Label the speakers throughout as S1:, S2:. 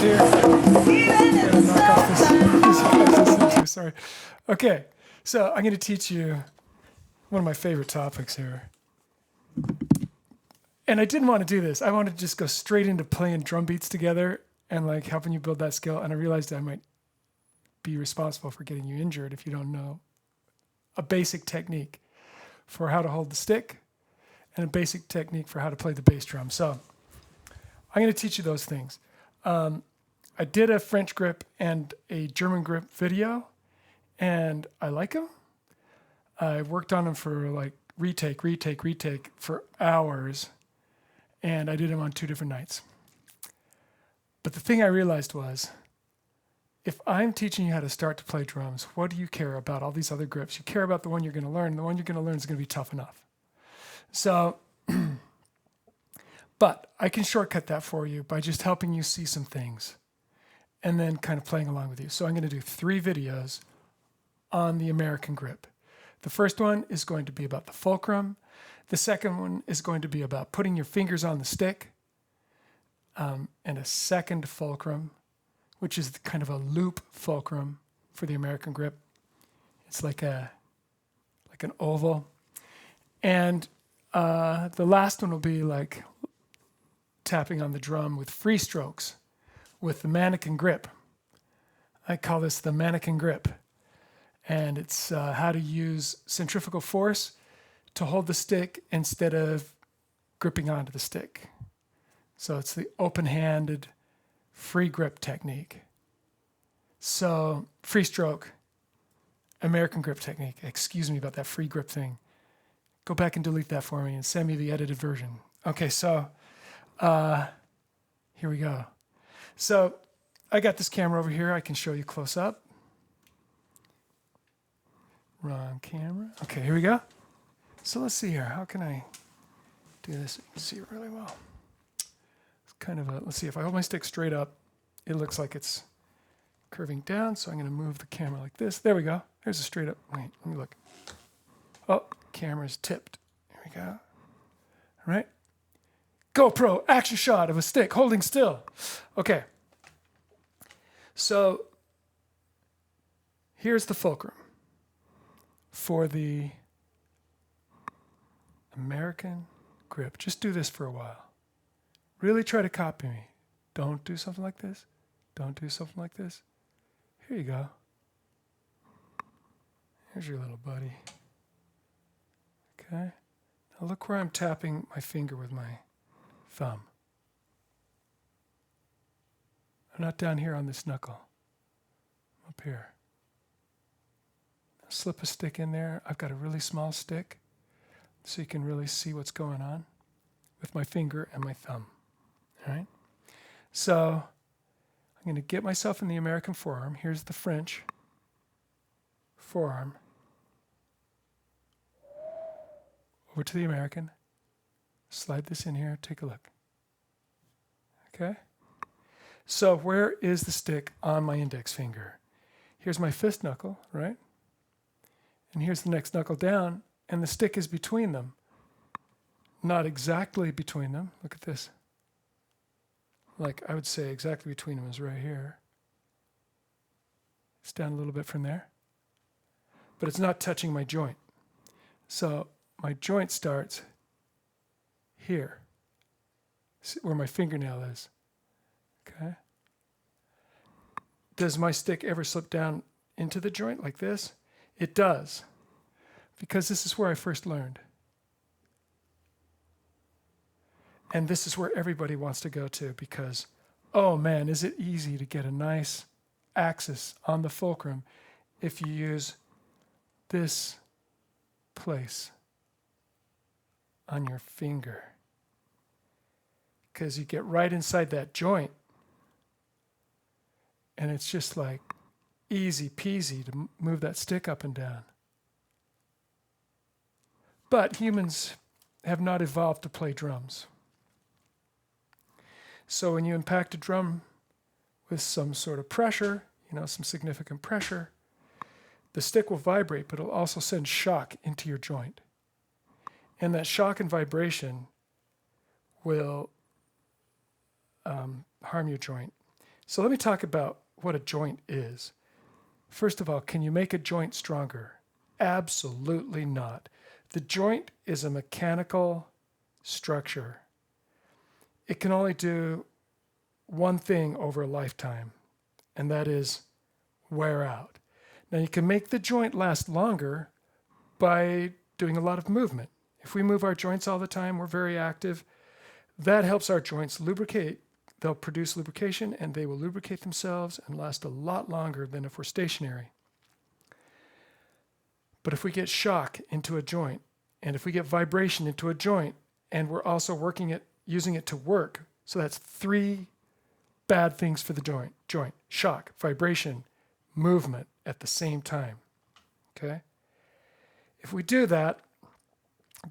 S1: here. Gotta knock off this music I was listening to, sorry. Okay, so I'm going to teach you one of my favorite topics here. And I didn't want to do this. I wanted to just go straight into playing drum beats together and like helping you build that skill. And I realized I might be responsible for getting you injured if you don't know a basic technique for how to hold the stick and a basic technique for how to play the bass drum. So I'm going to teach you those things. I did a French grip and a German grip video, and I like them. I worked on them for like retake for hours, and I did them on 2 different nights. But the thing I realized was, if I'm teaching you how to start to play drums, what do you care about all these other grips? You care about the one you're going to learn. The one you're going to learn is going to be tough enough. So, but I can shortcut that for you by just helping you see some things and then kind of playing along with you. So I'm going to do 3 videos on the American grip. The first one is going to be about the fulcrum. The second one is going to be about putting your fingers on the stick, and a second fulcrum, which is kind of a loop fulcrum for the American grip. It's like an oval. And the last one will be like tapping on the drum with free strokes with the mannequin grip. I call this the mannequin grip. And it's how to use centrifugal force to hold the stick instead of gripping onto the stick. So it's the open-handed free grip technique. So free stroke, American grip technique. Excuse me about that free grip thing. Go back and delete that for me and send me the edited version. Okay, so here we go. So I got this camera over here. I can show you close up. Wrong camera. Okay, here we go. So let's see here. How can I do this? You can see it really well. It's kind of let's see, if I hold my stick straight up, it looks like it's curving down. So I'm going to move the camera like this. There we go. There's a straight up. Wait, let me look. Oh, camera's tipped. Here we go. All right. GoPro action shot of a stick holding still. Okay. So here's the fulcrum for the American grip. Just do this for a while. Really try to copy me. Don't do something like this. Don't do something like this. Here you go. Here's your little buddy. Okay. Now look where I'm tapping my finger with my thumb. I'm not down here on this knuckle. I'm up here. I'll slip a stick in there. I've got a really small stick, so you can really see what's going on with my finger and my thumb. All right? So I'm going to get myself in the American forearm. Here's the French forearm. Over to the American. Slide this in here. Take a look. Okay? So where is the stick on my index finger? Here's my fifth knuckle, right? And here's the next knuckle down, and the stick is between them. Not exactly between them. Look at this. Like I would say exactly between them is right here. It's down a little bit from there. But it's not touching my joint. So my joint starts here, where my fingernail is. Okay. Does my stick ever slip down into the joint like this? It does, because this is where I first learned. And this is where everybody wants to go to, because, oh man, is it easy to get a nice axis on the fulcrum if you use this place on your finger. Because you get right inside that joint, and it's just like easy peasy to move that stick up and down. But humans have not evolved to play drums. So when you impact a drum with some sort of pressure, some significant pressure, the stick will vibrate, but it'll also send shock into your joint. And that shock and vibration will harm your joint. So let me talk about what a joint is. First of all, can you make a joint stronger? Absolutely not. The joint is a mechanical structure. It can only do one thing over a lifetime, and that is wear out. Now you can make the joint last longer by doing a lot of movement. If we move our joints all the time, we're very active. That helps our joints lubricate. They'll produce lubrication and they will lubricate themselves and last a lot longer than if we're stationary. But if we get shock into a joint, and if we get vibration into a joint, and we're also using it to work, so that's 3 bad things for the joint: shock, vibration, movement at the same time. Okay? If we do that,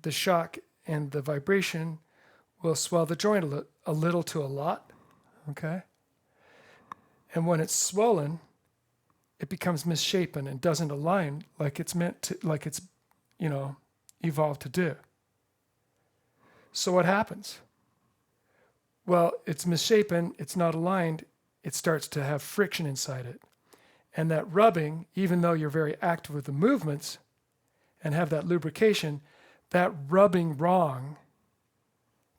S1: the shock and the vibration will swell the joint a little to a lot. Okay? And when it's swollen, it becomes misshapen and doesn't align like it's meant to, like it's, evolved to do. So what happens? Well, it's misshapen, it's not aligned, it starts to have friction inside it. And that rubbing, even though you're very active with the movements and have that lubrication, that rubbing wrong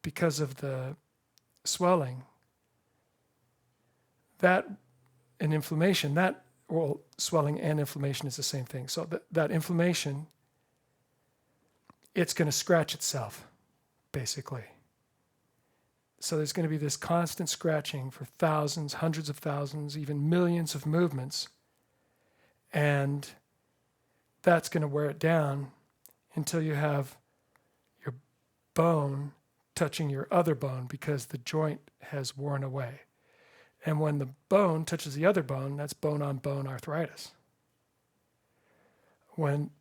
S1: because of the swelling, swelling and inflammation is the same thing. So that inflammation, it's going to scratch itself, basically. So there's going to be this constant scratching for thousands, hundreds of thousands, even millions of movements. And that's going to wear it down until you have your bone touching your other bone because the joint has worn away. And when the bone touches the other bone, that's bone-on-bone arthritis. When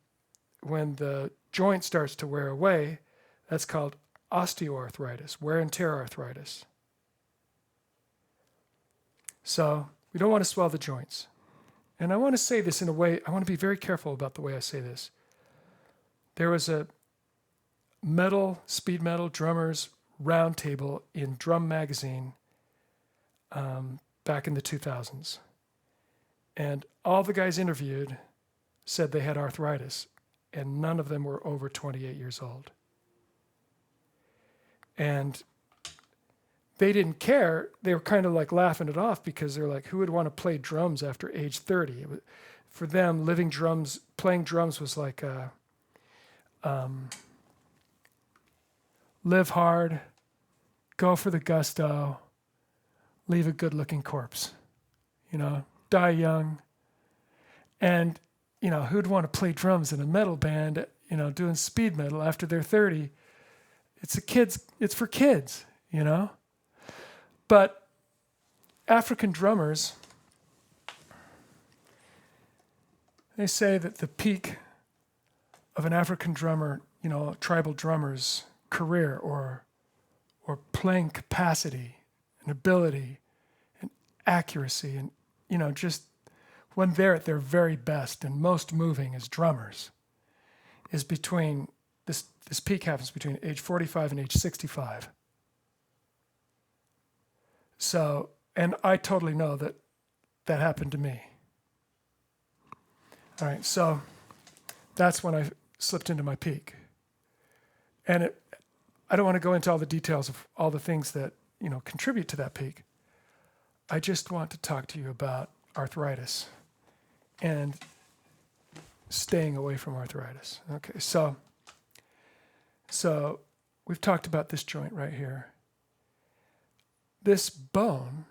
S1: the joint starts to wear away, that's called osteoarthritis, wear and tear arthritis. So we don't want to swell the joints. And I want to say this in a way, I want to be very careful about the way I say this. There was a speed metal drummers roundtable in Drum Magazine back in the 2000s. And all the guys interviewed said they had arthritis, and none of them were over 28 years old. And they didn't care. They were kind of like laughing it off because they're like, who would want to play drums after age 30? For them, playing drums was like live hard, go for the gusto, leave a good-looking corpse, die young. And, who'd want to play drums in a metal band, doing speed metal after they're 30? It's for kids, But African drummers, they say that the peak of an African drummer, a tribal drummer's career or playing capacity and ability and accuracy and, just when they're at their very best and most moving as drummers is between, this peak happens between age 45 and age 65. So, and I totally know that happened to me. All right, so that's when I slipped into my peak. And I don't want to go into all the details of all the things that, contribute to that peak. I just want to talk to you about arthritis and staying away from arthritis. Okay, so we've talked about this joint right here. This bone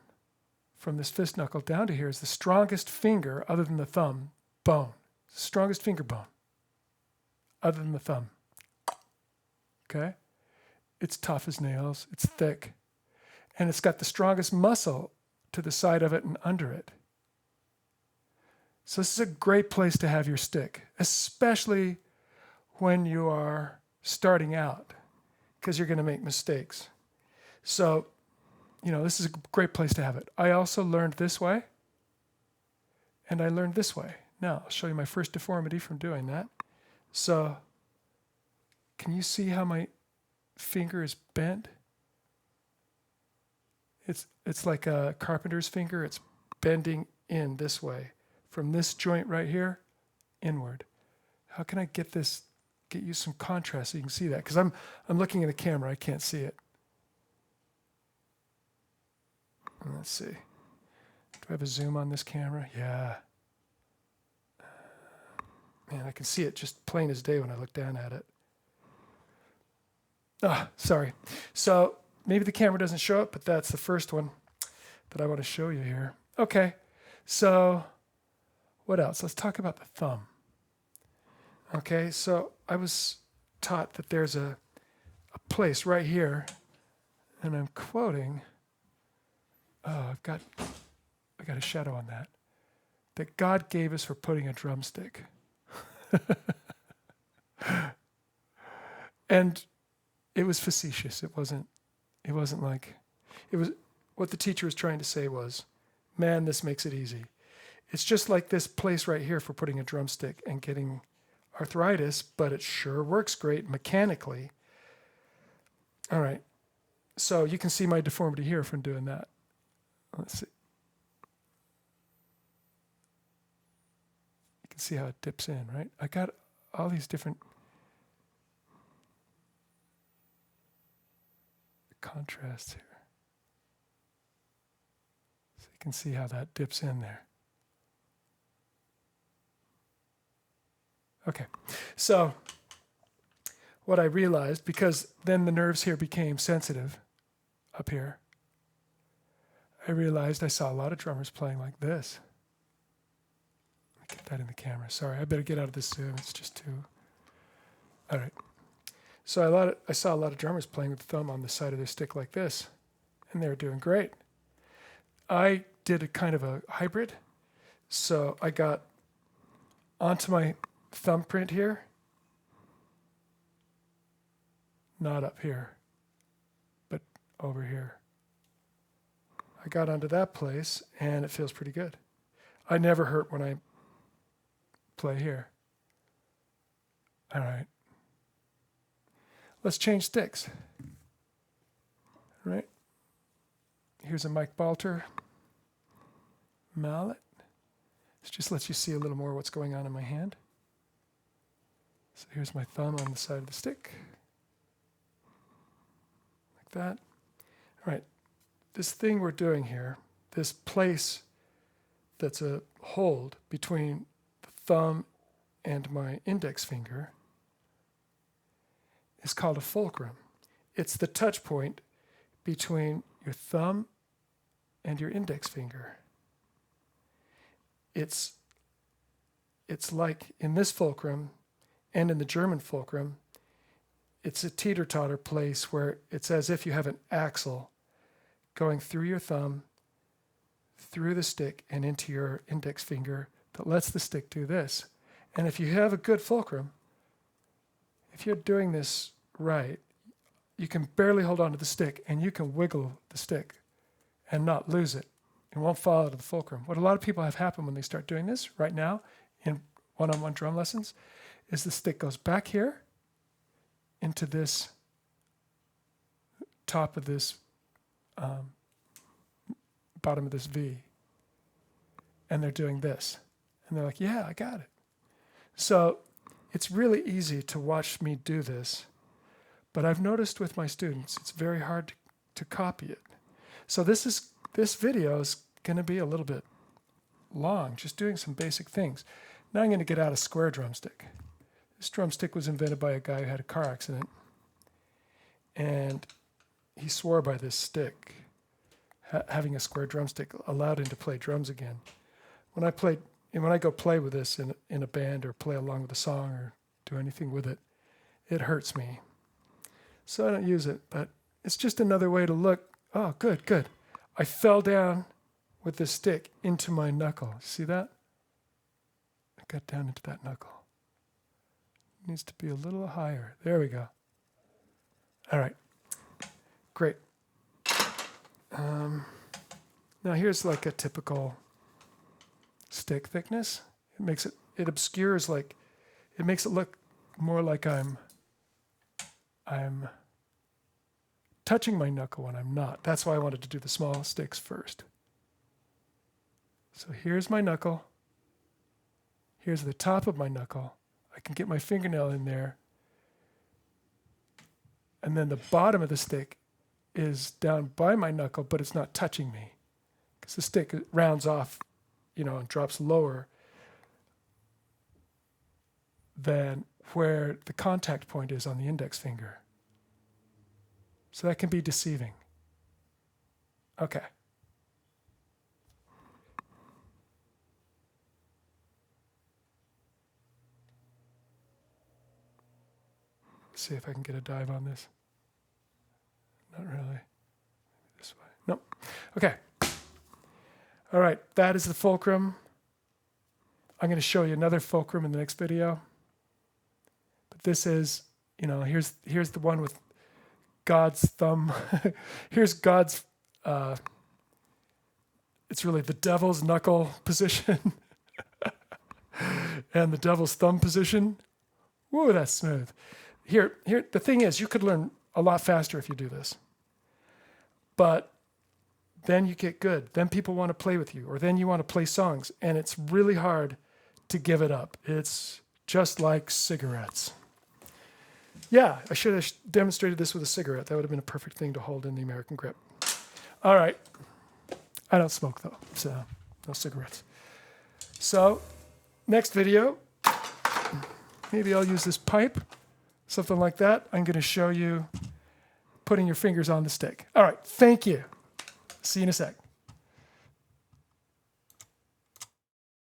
S1: from this fist knuckle down to here is the strongest finger other than the thumb bone. Strongest finger bone other than the thumb. Okay? It's tough as nails. It's thick. And it's got the strongest muscle to the side of it and under it. So this is a great place to have your stick, especially when you are starting out, because you're going to make mistakes. So, this is a great place to have it. I also learned this way, and I learned this way. Now, I'll show you my first deformity from doing that. So, can you see how my finger is bent? It's like a carpenter's finger. It's bending in this way from this joint right here inward. How can I get you some contrast so you can see that? Because I'm looking at the camera, I can't see it. Let's see. Do I have a zoom on this camera? Yeah. Man, I can see it just plain as day when I look down at it. Sorry. So maybe the camera doesn't show it, but that's the first one that I want to show you here. Okay. So what else? Let's talk about the thumb. Okay. So I was taught that there's a place right here, and I'm quoting. Oh, I got a shadow on that God gave us for putting a drumstick. And it was facetious. It wasn't like, it was, what the teacher was trying to say was, man, this makes it easy. It's just like this place right here for putting a drumstick and getting arthritis, but it sure works great mechanically. All right. So you can see my deformity here from doing that. Let's see. You can see how it dips in, right? I got all these different contrasts here. So you can see how that dips in there. Okay, so what I realized, because then the nerves here became sensitive up here, I realized I saw a lot of drummers playing like this. Let me get that in the camera. Sorry, I better get out of this Zoom. It's just too... All right. So I saw a lot of drummers playing with the thumb on the side of their stick like this, and they were doing great. I did a kind of a hybrid. So I got onto my thumbprint here, not up here, but over here. I got onto that place, and it feels pretty good. I never hurt when I play here. All right. Let's change sticks. All right. Here's a Mike Balter mallet. This just lets you see a little more what's going on in my hand. So here's my thumb on the side of the stick. Like that. All right. This thing we're doing here, this place that's a hold between the thumb and my index finger, is called a fulcrum. It's the touch point between your thumb and your index finger. It's like in this fulcrum and in the German fulcrum, it's a teeter-totter place where it's as if you have an axle going through your thumb, through the stick, and into your index finger that lets the stick do this. And if you have a good fulcrum, if you're doing this right, you can barely hold on to the stick, and you can wiggle the stick and not lose it. It won't fall out of the fulcrum. What a lot of people have happen when they start doing this right now in one-on-one drum lessons is the stick goes back here into this top of this bottom of this V, and they're doing this. And they're like, yeah, I got it. So it's really easy to watch me do this, but I've noticed with my students, it's very hard to copy it. So this video is going to be a little bit long, just doing some basic things. Now I'm going to get out a square drumstick. This drumstick was invented by a guy who had a car accident, and he swore by this stick. Having a square drumstick allowed him to play drums again. When I go play with this in a band or play along with a song or do anything with it, it hurts me. So I don't use it, but it's just another way to look. Oh, good. I fell down with this stick into my knuckle. See that? I got down into that knuckle. It needs to be a little higher. There we go. All right. Great. Now here's like a typical stick thickness. It obscures, like, it makes it look more like I'm touching my knuckle when I'm not. That's why I wanted to do the small sticks first. So here's my knuckle. Here's the top of my knuckle. I can get my fingernail in there. And then the bottom of the stick is down by my knuckle, but it's not touching me. Because the stick rounds off, and drops lower than where the contact point is on the index finger. So that can be deceiving. Okay. See if I can get a dive on this. Not really. This way. Nope. Okay. All right. That is the fulcrum. I'm going to show you another fulcrum in the next video. But this is, here's the one with God's thumb. Here's God's, it's really the devil's knuckle position and the devil's thumb position. Whoa, that's smooth. Here, the thing is, you could learn a lot faster if you do this. But then you get good. Then people want to play with you, or then you want to play songs, and it's really hard to give it up. It's just like cigarettes. Yeah, I should have demonstrated this with a cigarette. That would have been a perfect thing to hold in the American grip. All right. I don't smoke, though, so no cigarettes. So, next video, maybe I'll use this pipe. Something like that. I'm going to show you putting your fingers on the stick. All right. Thank you. See you in a sec.